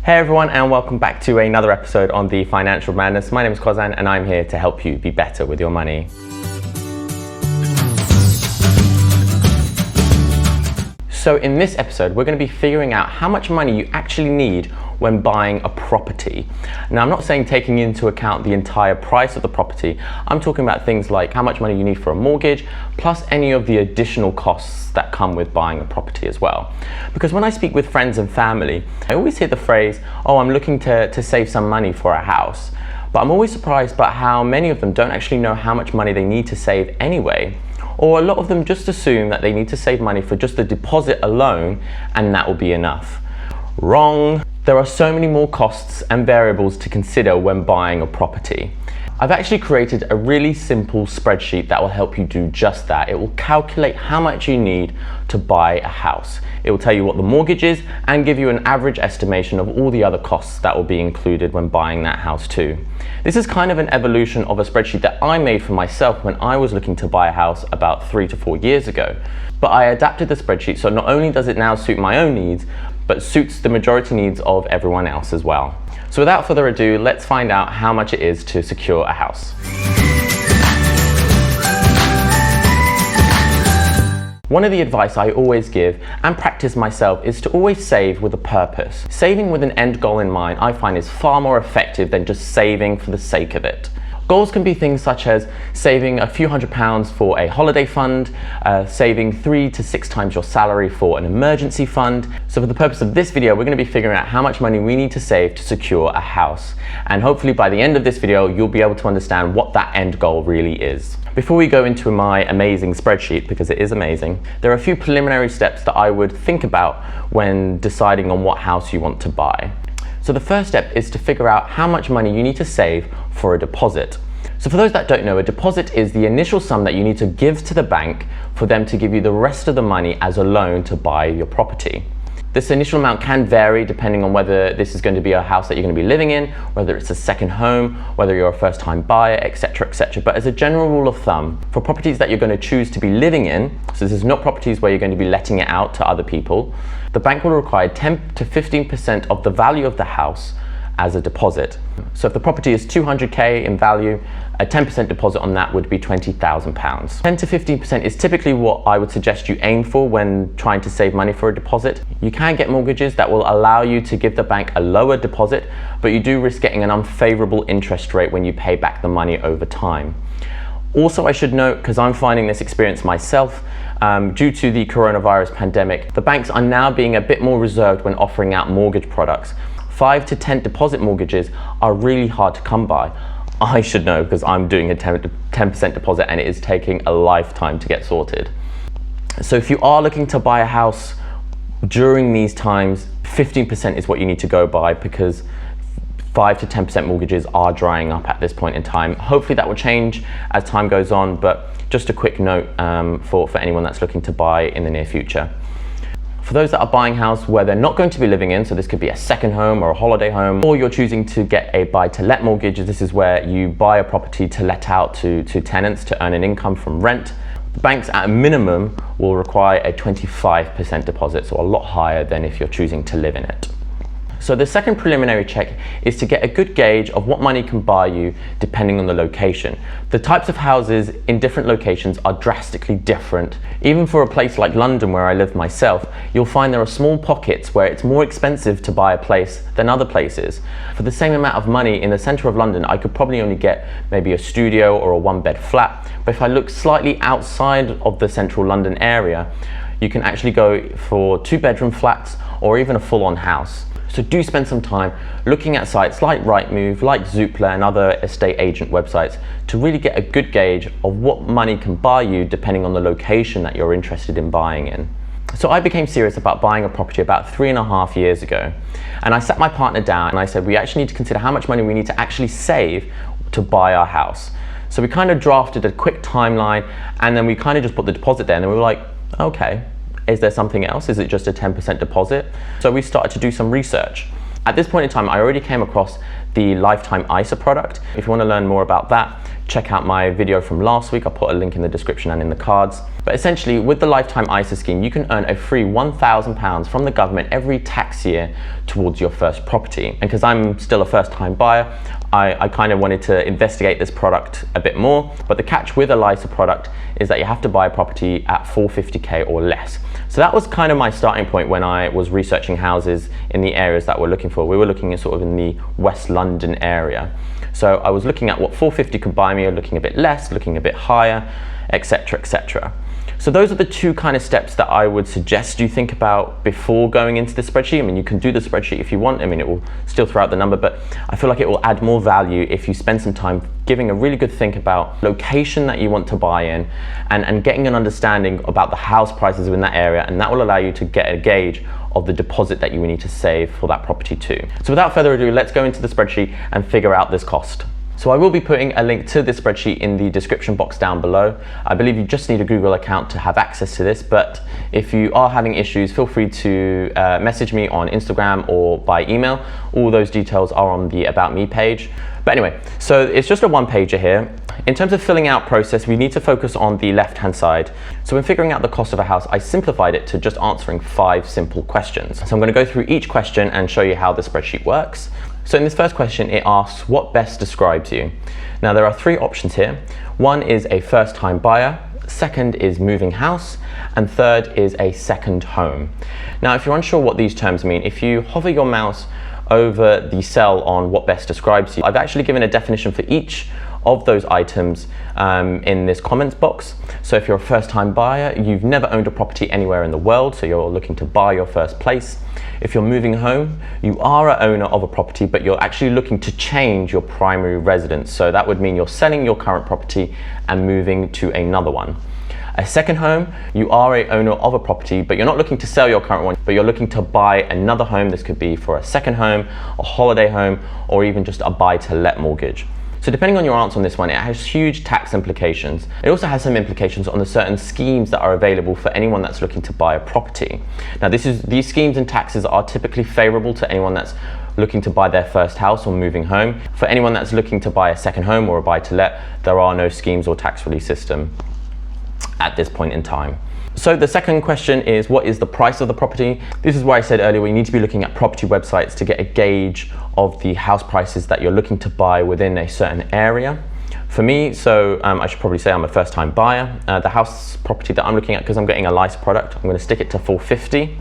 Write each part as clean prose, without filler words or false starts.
Hey everyone, and welcome back to another episode on the Financial Madness. My name is Kozan and I'm here to help you be better with your money. So in this episode, we're going to be figuring out how much money you actually need when buying a property. Now, I'm not saying taking into account the entire price of the property. I'm talking about things like how much money you need for a mortgage, plus any of the additional costs that come with buying a property as well. Because when I speak with friends and family, I always hear the phrase, oh, I'm looking to save some money for a house. But I'm always surprised by how many of them don't actually know how much money they need to save anyway. Or a lot of them just assume that they need to save money for just the deposit alone and that will be enough. Wrong. There are so many more costs and variables to consider when buying a property. I've actually created a really simple spreadsheet that will help you do just that. It will calculate how much you need to buy a house. It will tell you what the mortgage is and give you an average estimation of all the other costs that will be included when buying that house too. This is kind of an evolution of a spreadsheet that I made for myself when I was looking to buy a house about 3 to 4 years ago. But I adapted the spreadsheet so not only does it now suit my own needs, but suits the majority needs of everyone else as well. So without further ado, let's find out how much it is to secure a house. One of the advice I always give and practice myself is to always save with a purpose. Saving with an end goal in mind I find is far more effective than just saving for the sake of it. Goals can be things such as saving a few £100s for a holiday fund, saving 3 to 6 times your salary for an emergency fund. So for the purpose of this video, we're going to be figuring out how much money we need to save to secure a house. And hopefully by the end of this video, you'll be able to understand what that end goal really is. Before we go into my amazing spreadsheet, because it is amazing, there are a few preliminary steps that I would think about when deciding on what house you want to buy. So the first step is to figure out how much money you need to save for a deposit. So for those that don't know, a deposit is the initial sum that you need to give to the bank for them to give you the rest of the money as a loan to buy your property. This initial amount can vary depending on whether this is going to be a house that you're going to be living in, whether it's a second home, whether you're a first-time buyer, etc., etc. But as a general rule of thumb, for properties that you're going to choose to be living in, so this is not properties where you're going to be letting it out to other people, the bank will require 10 to 15% of the value of the house as a deposit. So if the property is 200k in value, a 10% deposit on that would be £20,000. 10 to 15% is typically what I would suggest you aim for when trying to save money for a deposit. You can get mortgages that will allow you to give the bank a lower deposit, but you do risk getting an unfavorable interest rate when you pay back the money over time. Also, I should note, because I'm finding this experience myself, due to the coronavirus pandemic, the banks are now being a bit more reserved when offering out mortgage products. 5 to 10 deposit mortgages are really hard to come by. I should know because I'm doing a 10% deposit and it is taking a lifetime to get sorted. So if you are looking to buy a house during these times, 15% is what you need to go by because 5 to 10% mortgages are drying up at this point in time. Hopefully that will change as time goes on, but just a quick note for anyone that's looking to buy in the near future. For those that are buying a house where they're not going to be living in, so this could be a second home or a holiday home, or you're choosing to get a buy-to-let mortgage, this is where you buy a property to let out to tenants to earn an income from rent. The banks at a minimum will require a 25% deposit, so a lot higher than if you're choosing to live in it. So the second preliminary check is to get a good gauge of what money can buy you depending on the location. The types of houses in different locations are drastically different. Even for a place like London where I live myself, you'll find there are small pockets where it's more expensive to buy a place than other places. For the same amount of money in the centre of London, I could probably only get maybe a studio or a one-bed flat. But if I look slightly outside of the central London area, you can actually go for 2-bedroom flats or even a full-on house. So do spend some time looking at sites like Rightmove, like Zoopla and other estate agent websites to really get a good gauge of what money can buy you depending on the location that you're interested in buying in. So I became serious about buying a property about 3.5 years ago. And I sat my partner down and I said, we actually need to consider how much money we need to actually save to buy our house. So we kind of drafted a quick timeline and then we kind of just put the deposit there and we were like, okay. Is there something else? Is it just a 10% deposit? So we started to do some research. At this point in time, I already came across the lifetime ISA product. If you want to learn more about that, check out my video from last week. I'll put a link in the description and in the cards. But essentially, with the lifetime ISA scheme, you can earn a free £1,000 from the government every tax year towards your first property. And because I'm still a first-time buyer, I kind of wanted to investigate this product a bit more. But the catch with a ISA product is that you have to buy a property at 450k or less. So that was kind of my starting point when I was researching houses in the areas that we're looking for. We were looking at sort of in the West London area. So I was looking at what 450 could buy me, looking a bit less, looking a bit higher, etc., etc. So those are the two kind of steps that I would suggest you think about before going into the spreadsheet. I mean, you can do the spreadsheet if you want. I mean, it will still throw out the number, but I feel like it will add more value if you spend some time giving a really good think about location that you want to buy in and getting an understanding about the house prices in that area, and that will allow you to get a gauge of the deposit that you need to save for that property too. So without further ado, let's go into the spreadsheet and figure out this cost. So I will be putting a link to this spreadsheet in the description box down below. I believe you just need a Google account to have access to this, but if you are having issues, feel free to message me on Instagram or by email. All those details are on the About Me page. But anyway, so it's just a one-pager here. In terms of filling out process, we need to focus on the left-hand side. So when figuring out the cost of a house, I simplified it to just answering 5 simple questions. So I'm going to go through each question and show you how the spreadsheet works. So in this first question, it asks, what best describes you? Now there are 3 options here. One is a first-time buyer, second is moving house, and third is a second home. Now if you're unsure what these terms mean, if you hover your mouse over the cell on what best describes you, I've actually given a definition for each of those items in this comments box. So if you're a first-time buyer, you've never owned a property anywhere in the world, so you're looking to buy your first place. If you're moving home, you are an owner of a property, but you're actually looking to change your primary residence. So that would mean you're selling your current property and moving to another one. A second home, you are an owner of a property, but you're not looking to sell your current one, but you're looking to buy another home. This could be for a second home, a holiday home, or even just a buy-to-let mortgage. So depending on your answer on this one, it has huge tax implications. It also has some implications on the certain schemes that are available for anyone that's looking to buy a property. Now these schemes and taxes are typically favorable to anyone that's looking to buy their first house or moving home. For anyone that's looking to buy a second home or a buy-to-let, there are no schemes or tax relief system at this point in time. So the second question is, what is the price of the property? This is why I said earlier, we need to be looking at property websites to get a gauge of the house prices that you're looking to buy within a certain area. For me, so I should probably say I'm a first-time buyer. The house property that I'm looking at, because I'm getting a ISA product, I'm going to stick it to 450.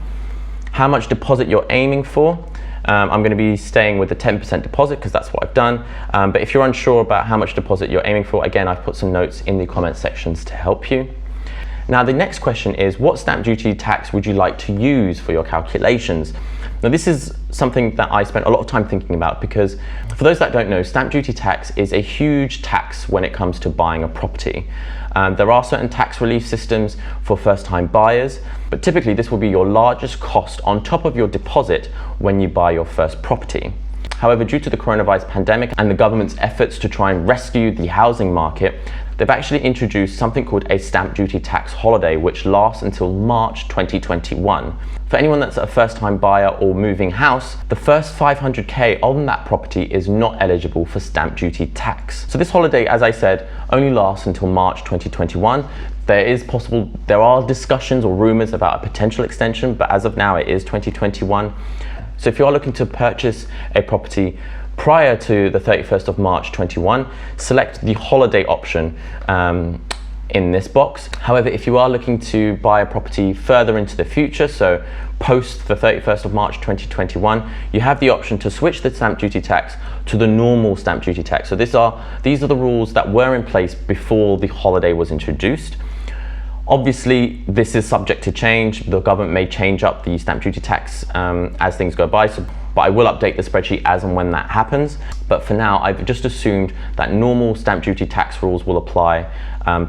How much deposit you're aiming for? I'm going to be staying with the 10% deposit because that's what I've done. But if you're unsure about how much deposit you're aiming for, again, I've put some notes in the comment sections to help you. Now the next question is, what stamp duty tax would you like to use for your calculations? Now this is something that I spent a lot of time thinking about, because for those that don't know, stamp duty tax is a huge tax when it comes to buying a property. There are certain tax relief systems for first-time buyers, but typically this will be your largest cost on top of your deposit when you buy your first property. However, due to the coronavirus pandemic and the government's efforts to try and rescue the housing market, they've actually introduced something called a stamp duty tax holiday, which lasts until March 2021. For anyone that's a first-time buyer or moving house, the first 500k on that property is not eligible for stamp duty tax. So this holiday, as I said, only lasts until March 2021. There are discussions or rumors about a potential extension, but as of now it is 2021. So if you are looking to purchase a property prior to the 31st of March 21, select the holiday option in this box. However, if you are looking to buy a property further into the future, so post the 31st of March 2021, you have the option to switch the stamp duty tax to the normal stamp duty tax. So these are the rules that were in place before the holiday was introduced. Obviously, this is subject to change. The government may change up the stamp duty tax as things go by, but I will update the spreadsheet as and when that happens. But for now, I've just assumed that normal stamp duty tax rules will apply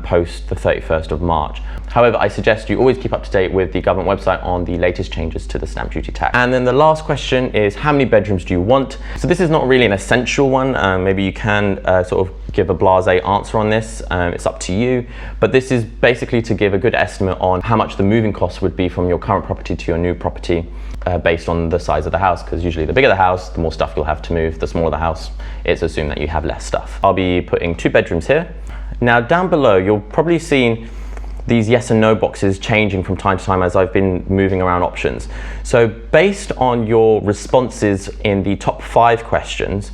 post the 31st of March. However, I suggest you always keep up to date with the government website on the latest changes to the stamp duty tax. And then the last question is, how many bedrooms do you want? So this is not really an essential one. Maybe you can sort of give a blasé answer on this. It's up to you, but this is basically to give a good estimate on how much the moving costs would be from your current property to your new property based on the size of the house, because usually the bigger the house, the more stuff you'll have to move. The smaller the house, it's assumed that you have less stuff. I'll be putting 2 bedrooms here. Now down below, you'll probably seen these yes and no boxes changing from time to time as I've been moving around options. So based on your responses in the top 5 questions,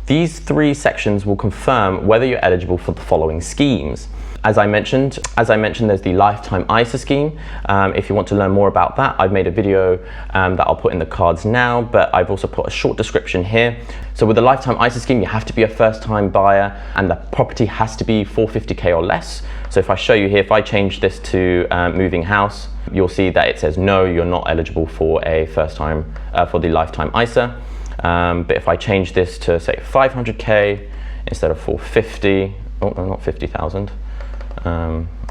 these 3 sections will confirm whether you're eligible for the following schemes. As I mentioned, there's the lifetime ISA scheme. If you want to learn more about that, I've made a video that I'll put in the cards now, but I've also put a short description here. So with the lifetime ISA scheme, you have to be a first-time buyer and the property has to be 450k or less. So if I show you here, if I change this to moving house, you'll see that it says no, you're not eligible for a first-time for the lifetime ISA. But if I change this to say 500k instead of 450, oh no, not 50,000.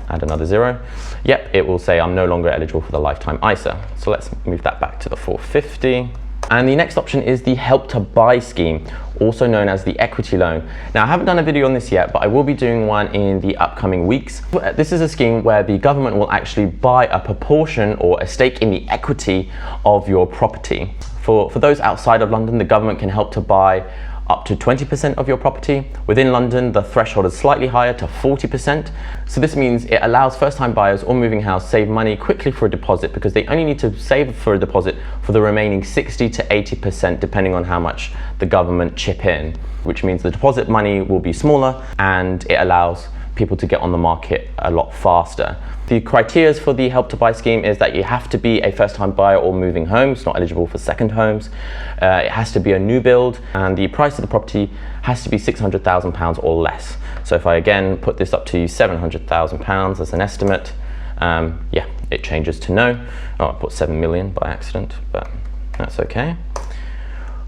Add another 0. Yep, it will say I'm no longer eligible for the lifetime ISA. So let's move that back to the 450. And the next option is the Help to Buy scheme, also known as the equity loan. Now, I haven't done a video on this yet, but I will be doing one in the upcoming weeks. This is a scheme where the government will actually buy a proportion or a stake in the equity of your property. For those outside of London, the government can help to buy up to 20% of your property. Within London, the threshold is slightly higher to 40%. So this means it allows first-time buyers or moving house save money quickly for a deposit, because they only need to save for a deposit for the remaining 60 to 80%, depending on how much the government chip in, which means the deposit money will be smaller and it allows people to get on the market a lot faster. The criteria for the Help to Buy scheme is that you have to be a first-time buyer or moving homes, not eligible for second homes. It has to be a new build, and the price of the property has to be £600,000 or less. So if I again put this up to £700,000 as an estimate, yeah, it changes to no. Oh, I put 7 million by accident, but that's okay.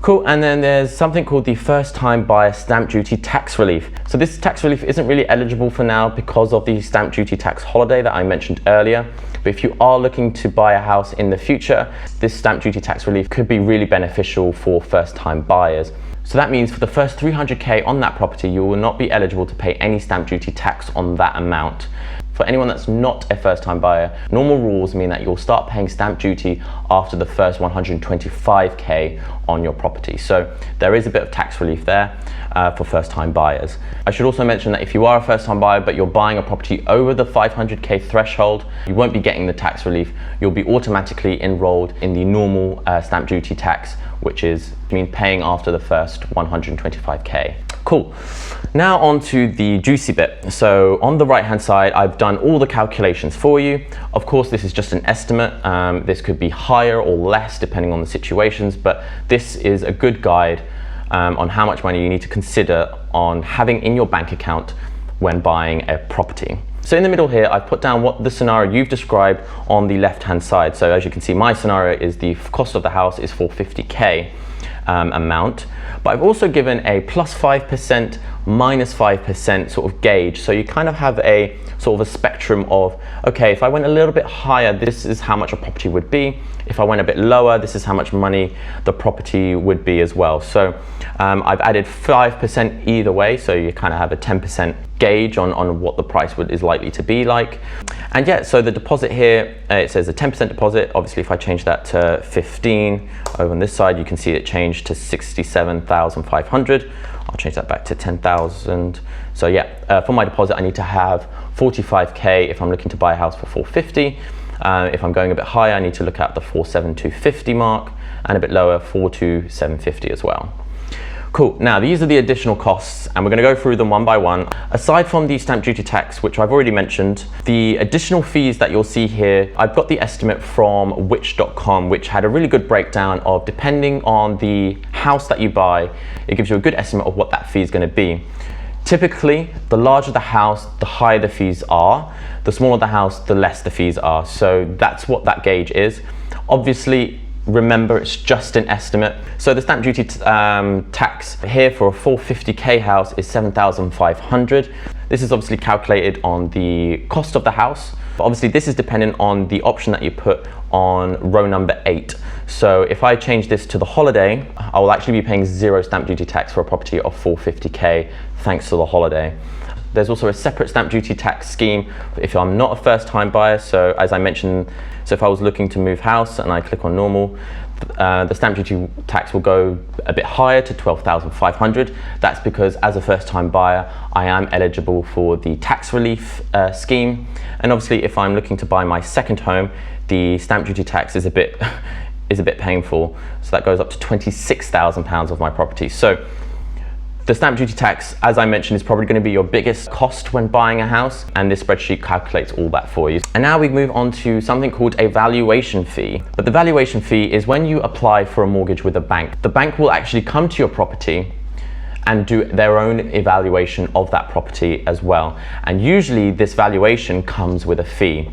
Cool, and then there's something called the first-time buyer stamp duty tax relief. So this tax relief isn't really eligible for now because of the stamp duty tax holiday that I mentioned earlier. But if you are looking to buy a house in the future, this stamp duty tax relief could be really beneficial for first-time buyers. So that means for the first 300k on that property, you will not be eligible to pay any stamp duty tax on that amount. For anyone that's not a first-time buyer, normal rules mean that you'll start paying stamp duty after the first 125k on your property. So there is a bit of tax relief there for first-time buyers. I should also mention that if you are a first-time buyer but you're buying a property over the 500k threshold, you won't be getting the tax relief. You'll be automatically enrolled in the normal stamp duty tax, which is paying after the first 125k. Cool. Now on to the juicy bit. So on the right hand side, I've done all the calculations for you. Of course, this is just an estimate. This could be higher or less depending on the situations, but this is a good guide on how much money you need to consider on having in your bank account when buying a property. So in the middle here, I've put down what the scenario you've described on the left hand side. So as you can see, my scenario is the cost of the house is 450k amount, but I've also given a plus 5%, minus 5% sort of gauge. So you kind of have a sort of a spectrum of, okay, if I went a little bit higher, this is how much a property would be. If I went a bit lower, this is how much money the property would be as well. So I've added 5% either way, so you kind of have a 10% gauge on what the price is likely to be like. And yeah, so the deposit here, it says a 10% deposit. Obviously, if I change that to 15, over on this side, you can see it changed to 67,500. I'll change that back to 10,000. So yeah, for my deposit, I need to have 45k if I'm looking to buy a house for 450. If I'm going a bit higher, I need to look at the 47250 mark, and a bit lower, 42750 as well. Cool, now these are the additional costs and we're going to go through them one by one. Aside from the stamp duty tax, which I've already mentioned, the additional fees that you'll see here, I've got the estimate from which.com, which had a really good breakdown of, depending on the house that you buy, it gives you a good estimate of what that fee is going to be. Typically, the larger the house, the higher the fees are. The smaller the house, the less the fees are. So that's what that gauge is. Obviously, remember, it's just an estimate. So the stamp duty tax here for a 450k house is 7,500. This is obviously calculated on the cost of the house. But obviously this is dependent on the option that you put on row number 8. So if I change this to the holiday, I will actually be paying 0 stamp duty tax for a property of 450k thanks to the holiday. There's also a separate stamp duty tax scheme if I'm not a first-time buyer. So as I mentioned, so if I was looking to move house and I click on normal, the stamp duty tax will go a bit higher to 12,500. That's because as a first-time buyer, I am eligible for the tax relief scheme. And obviously, if I'm looking to buy my second home, the stamp duty tax is a bit painful. So that goes up to £26,000 of my property. So the stamp duty tax, as I mentioned, is probably going to be your biggest cost when buying a house, and this spreadsheet calculates all that for you. And now we move on to something called a valuation fee. But the valuation fee is when you apply for a mortgage with a bank. The bank will actually come to your property and do their own evaluation of that property as well. And usually this valuation comes with a fee.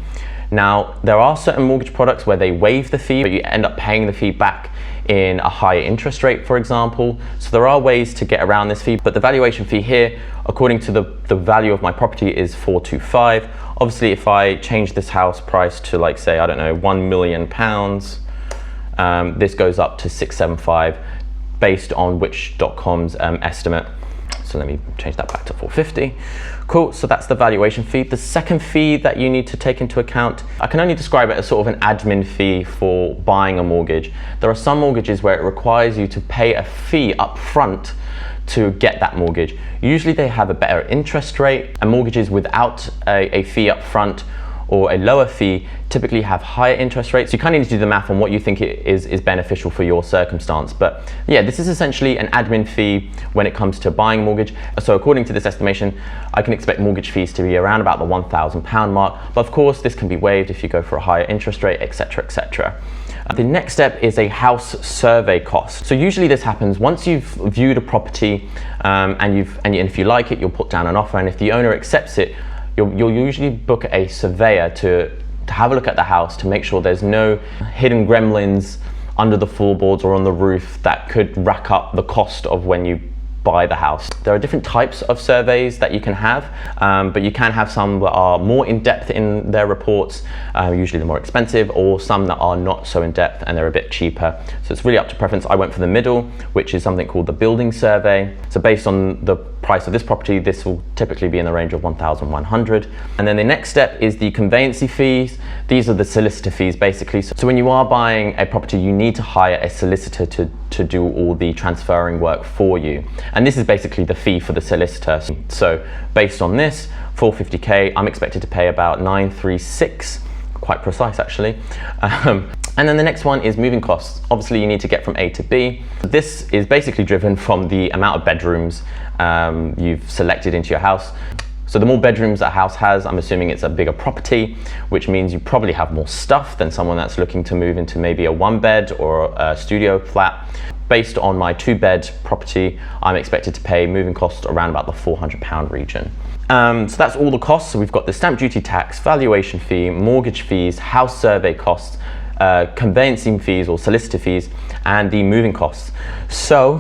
Now, there are certain mortgage products where they waive the fee, but you end up paying the fee back in a higher interest rate, for example. So there are ways to get around this fee, but the valuation fee here, according to the value of my property, is 425. Obviously, if I change this house price to, like, say, I don't know, £1 million, this goes up to 675 based on which.com's estimate. So let me change that back to 450. Cool, so that's the valuation fee. The second fee that you need to take into account, I can only describe it as sort of an admin fee for buying a mortgage. There are some mortgages where it requires you to pay a fee up front to get that mortgage. Usually they have a better interest rate, and mortgages without a fee up front or a lower fee typically have higher interest rates. You kind of need to do the math on what you think is beneficial for your circumstance. But yeah, this is essentially an admin fee when it comes to buying a mortgage. So according to this estimation, I can expect mortgage fees to be around about the £1,000 mark. But of course, this can be waived if you go for a higher interest rate, etc., etc. The next step is a house survey cost. So usually this happens once you've viewed a property and if you like it, you'll put down an offer, and if the owner accepts it, you'll usually book a surveyor to have a look at the house to make sure there's no hidden gremlins under the floorboards or on the roof that could rack up the cost of when you buy the house. There are different types of surveys that you can have, but you can have some that are more in-depth in their reports, usually they're more expensive, or some that are not so in-depth and they're a bit cheaper. So it's really up to preference. I went for the middle, which is something called the building survey. So based on the price of this property, this will typically be in the range of 1,100. And then the next step is the conveyancing fees. These are the solicitor fees basically. So when you are buying a property, you need to hire a solicitor to do all the transferring work for you. And this is basically the fee for the solicitor. So based on this, 450k, I'm expected to pay about 936, quite precise actually. And then the next one is moving costs. Obviously you need to get from A to B. This is basically driven from the amount of bedrooms you've selected into your house. So the more bedrooms a house has, I'm assuming it's a bigger property, which means you probably have more stuff than someone that's looking to move into maybe a 1-bed or a studio flat. Based on my 2-bed property, I'm expected to pay moving costs around about the £400 region. So that's all the costs. So we've got the stamp duty tax, valuation fee, mortgage fees, house survey costs, conveyancing fees or solicitor fees, and the moving costs. So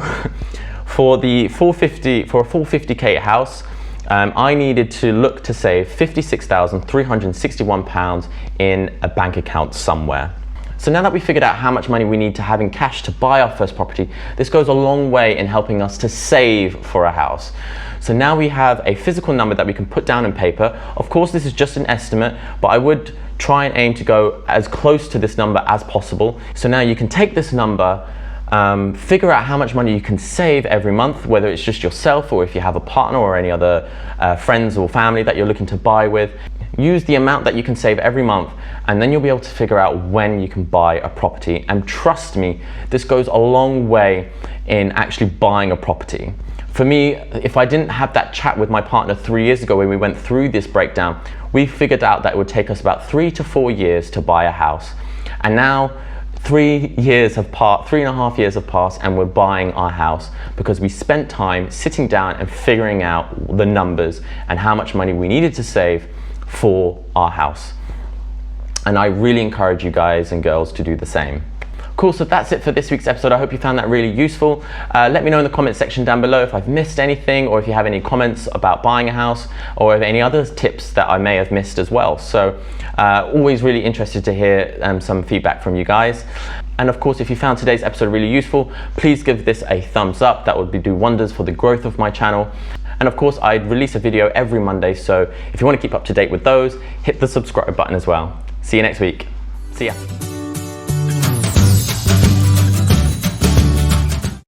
for a 450k house, I needed to look to save £56,361 in a bank account somewhere. So now that we figured out how much money we need to have in cash to buy our first property, this goes a long way in helping us to save for a house. So now we have a physical number that we can put down in paper. Of course, this is just an estimate, but I would try and aim to go as close to this number as possible. So now you can take this number, figure out how much money you can save every month, whether it's just yourself or if you have a partner or any other friends or family that you're looking to buy with. Use the amount that you can save every month, and then you'll be able to figure out when you can buy a property. And trust me, this goes a long way in actually buying a property. For me, if I didn't have that chat with my partner 3 years ago when we went through this breakdown, we figured out that it would take us about 3 to 4 years to buy a house. And now 3.5 years have passed and we're buying our house because we spent time sitting down and figuring out the numbers and how much money we needed to save for our house. And I really encourage you guys and girls to do the same. Cool, so that's it for this week's episode. I hope you found that really useful. Let me know in the comment section down below if I've missed anything, or if you have any comments about buying a house, or if any other tips that I may have missed as well. So always really interested to hear some feedback from you guys. And of course, if you found today's episode really useful, please give this a thumbs up. That would do wonders for the growth of my channel. And of course, I release a video every Monday, so if you want to keep up to date with those, hit the subscribe button as well. See you next week. See ya.